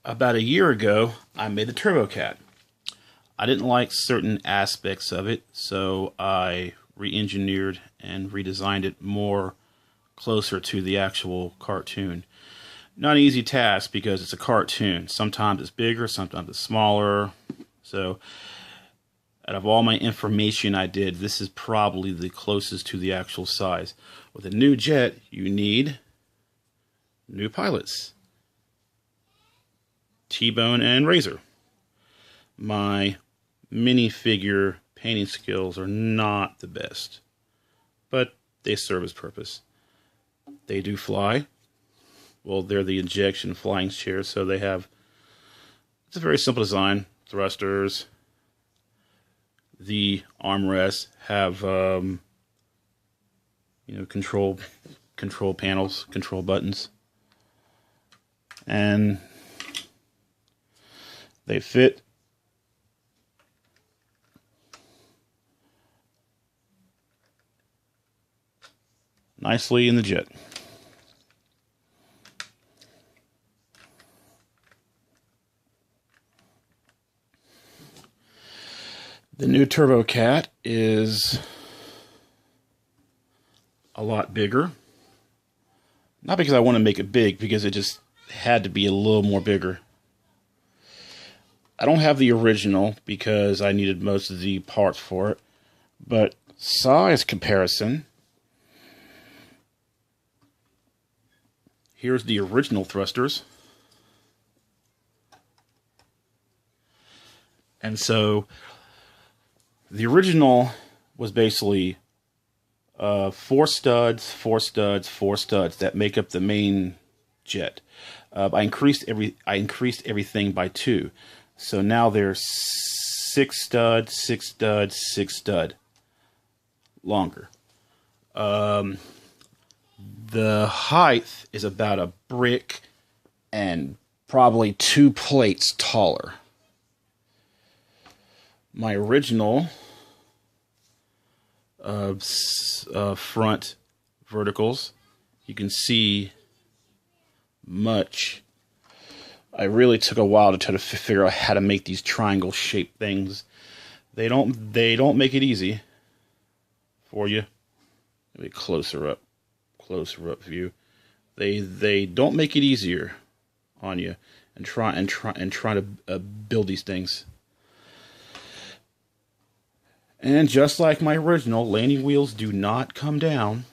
About a year ago, I made the Turbo Cat. I didn't like certain aspects of it, so I re-engineered and redesigned it more closer to the actual cartoon. Not an easy task because it's a cartoon. Sometimes it's bigger, sometimes it's smaller. So, out of all my information I did, this is probably the closest to the actual size. With a new jet, you need new pilots. T-Bone and Razor. My minifigure painting skills are not the best, but they serve its purpose. They do fly. Well, they're the injection flying chairs, so they have, it's a very simple design. Thrusters. The armrests have, control panels, control buttons. And they fit nicely in the jet. The new Turbo Cat is a lot bigger. Not because I want to make it big, because it just had to be a little more bigger. I don't have the original because I needed most of the parts for it, but size comparison, here's the original thrusters. And so the original was basically 4 studs, 4 studs, 4 studs that make up the main jet. I increased everything by 2. So now there's 6 stud, 6 stud, 6 stud. Longer. The height is about a brick and probably 2 plates taller. My original front verticals, you can see much. I really took a while to try to figure out how to make these triangle shaped things. They don't make it easy for you. Maybe closer up view. They don't make it easier on you and try to build these things. And just like my original, landing wheels do not come down.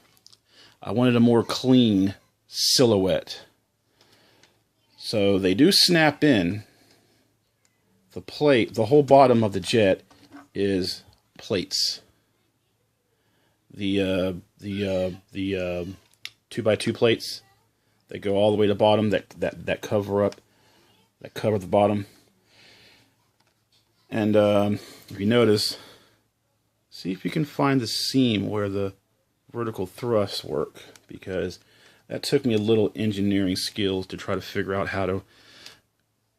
I wanted a more clean silhouette. So they do snap in. The plate, the whole bottom of the jet is plates. The 2x2 plates that go all the way to the bottom, that cover the bottom. And if you notice, see if you can find the seam where the vertical thrusts work, because that took me a little engineering skills to try to figure out how to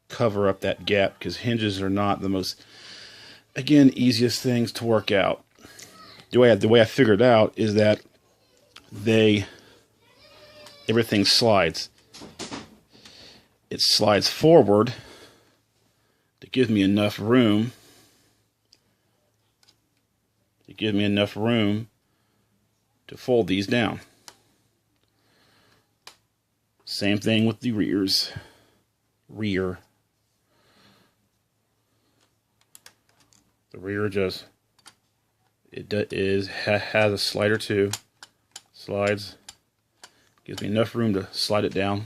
cover up that gap, because hinges are not the most, again, easiest things to work out. The way I figured out is that everything slides. It slides forward to give me enough room to fold these down. Same thing with the rear. The rear just has a slider too. Slides, gives me enough room to slide it down.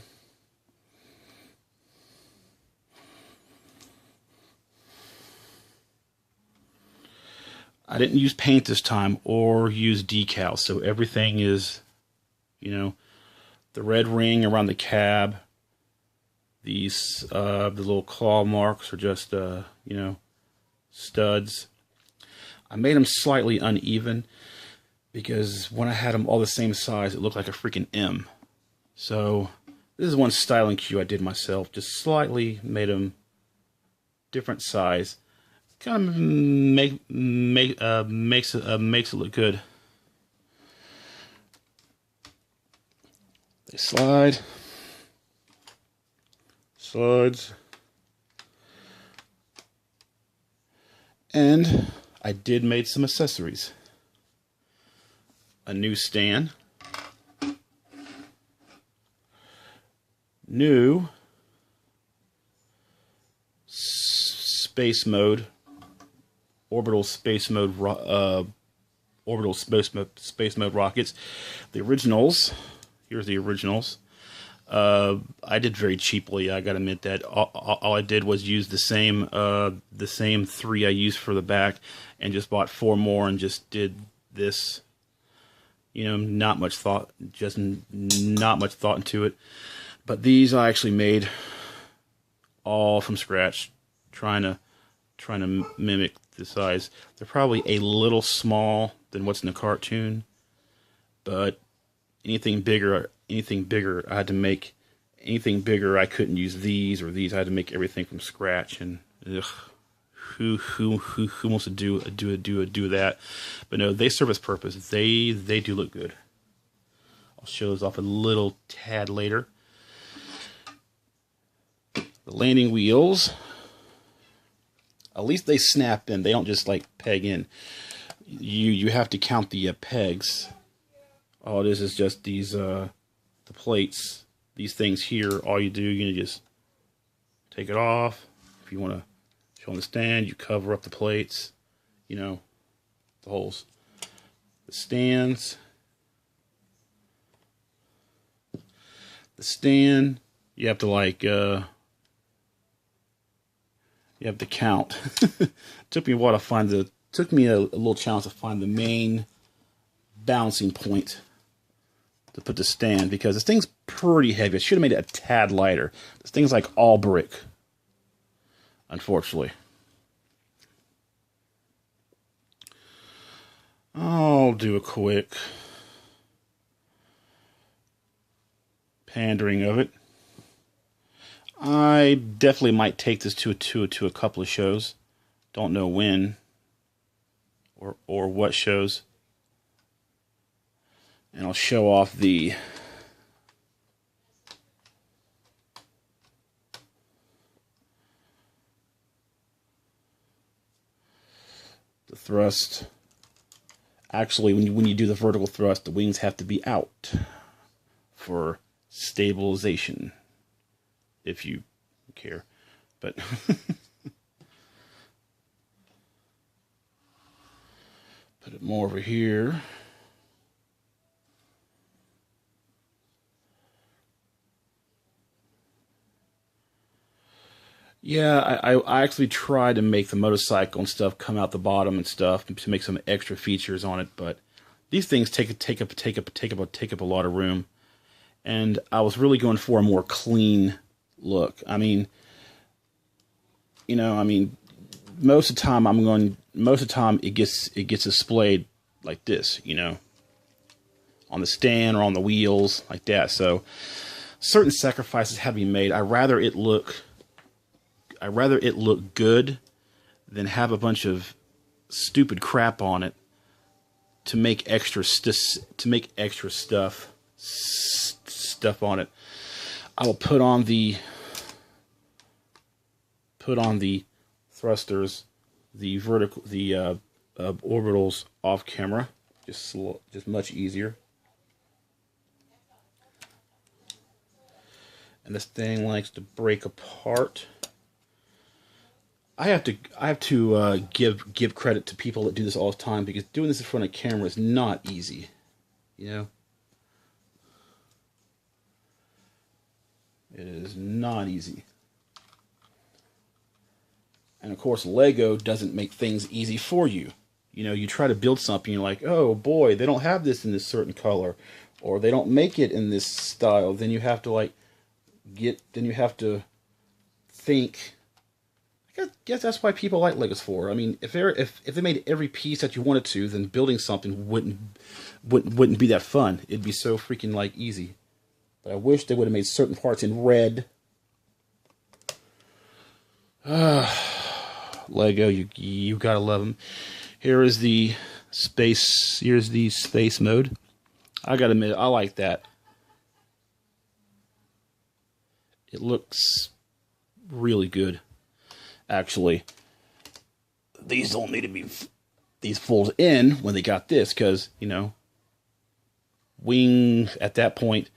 I didn't use paint this time or use decals, so everything is, the red ring around the cab. These the little claw marks are just studs. I made them slightly uneven because when I had them all the same size, it looked like a freaking M. So this is one styling cue I did myself. Just slightly made them different size. Kind of makes it look good. They slides. And I did make some accessories. A new stand. New space mode, orbital space mode rockets. The originals. Here's the originals. I did very cheaply. I gotta admit that. All I did was use the same 3 I used for the back, and just bought 4 more and just did this. You know, not much thought into it. But these I actually made all from scratch, trying to mimic the size. They're probably a little small than what's in the cartoon, but anything bigger I had to make. Anything bigger I couldn't use these or these. I had to make everything from scratch, and ugh, who wants to do that? But no, they serve its purpose. They do look good. I'll show those off a little tad later. The landing wheels, at least they snap in. They don't just like peg in. You have to count the pegs. All this is just these the plates. These things here. All you do, you just take it off. If you want to show on the stand, you cover up the plates. You know, the holes. The stands. The stand. You have to like. You have to count. Took me a while to find the. Took me a little challenge to find the main balancing point to put the stand, because this thing's pretty heavy. I should have made it a tad lighter. This thing's like all brick, unfortunately. I'll do a quick pandering of it. I definitely might take this to a couple of shows. Don't know when or what shows. And I'll show off the thrust. Actually, when you do the vertical thrust, the wings have to be out for stabilization, if you care. But put it more over here. Yeah, I actually tried to make the motorcycle and stuff come out the bottom and stuff to make some extra features on it, but these things take up a lot of room, and I was really going for a more clean look. I mean, you know, most of the time it gets displayed like this, you know, on the stand or on the wheels like that. So certain sacrifices have to be made. I'd rather it look good than have a bunch of stupid crap on it to make extra stuff on it. I will put on the thrusters, the orbitals off camera, just much easier. And this thing likes to break apart. I have to give credit to people that do this all the time, because doing this in front of camera is not easy, you know. It is not easy. And of course, Lego doesn't make things easy for you. You know, you try to build something, you're like, oh boy, they don't have this in this certain color, or they don't make it in this style. Then you have to think. I guess that's why people like Legos for. I mean, if they made every piece that you wanted to, then building something wouldn't be that fun. It'd be so freaking like easy. But I wish they would have made certain parts in red. Lego, you gotta love them. Here's the space mode. I gotta admit, I like that. It looks really good. Actually, these don't need to be, these fold in when they got this, because, you know, wing at that point,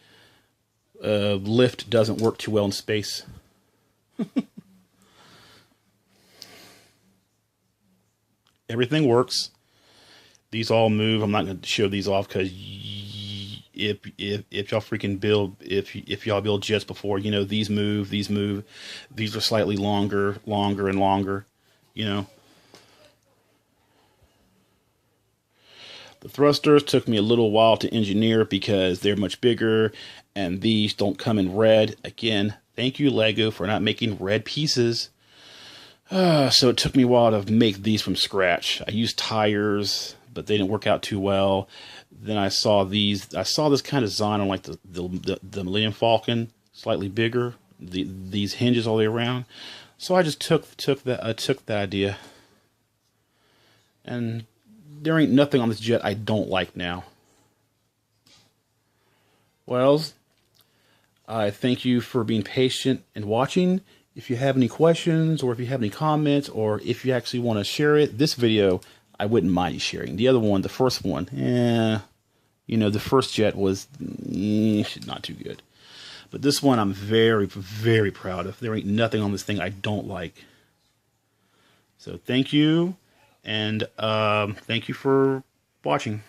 lift doesn't work too well in space. Everything works. These all move. I'm not going to show these off because if y'all freaking build, if y'all build jets before, you know, these move. These are slightly longer and longer, you know. The thrusters took me a little while to engineer because they're much bigger, and these don't come in red. Again, thank you, Lego, for not making red pieces. So it took me a while to make these from scratch. I used tires, but they didn't work out too well. Then I saw these. I saw this kind of design on like the Millennium Falcon, slightly bigger. These hinges all the way around. So I just took that idea, and there ain't nothing on this jet I don't like now. Well, I thank you for being patient and watching. If you have any questions, or if you have any comments, or if you actually want to share it, this video, I wouldn't mind you sharing. The other one, the first one, you know, the first jet was not too good. But this one I'm very, very proud of. There ain't nothing on this thing I don't like. So thank you, and thank you for watching.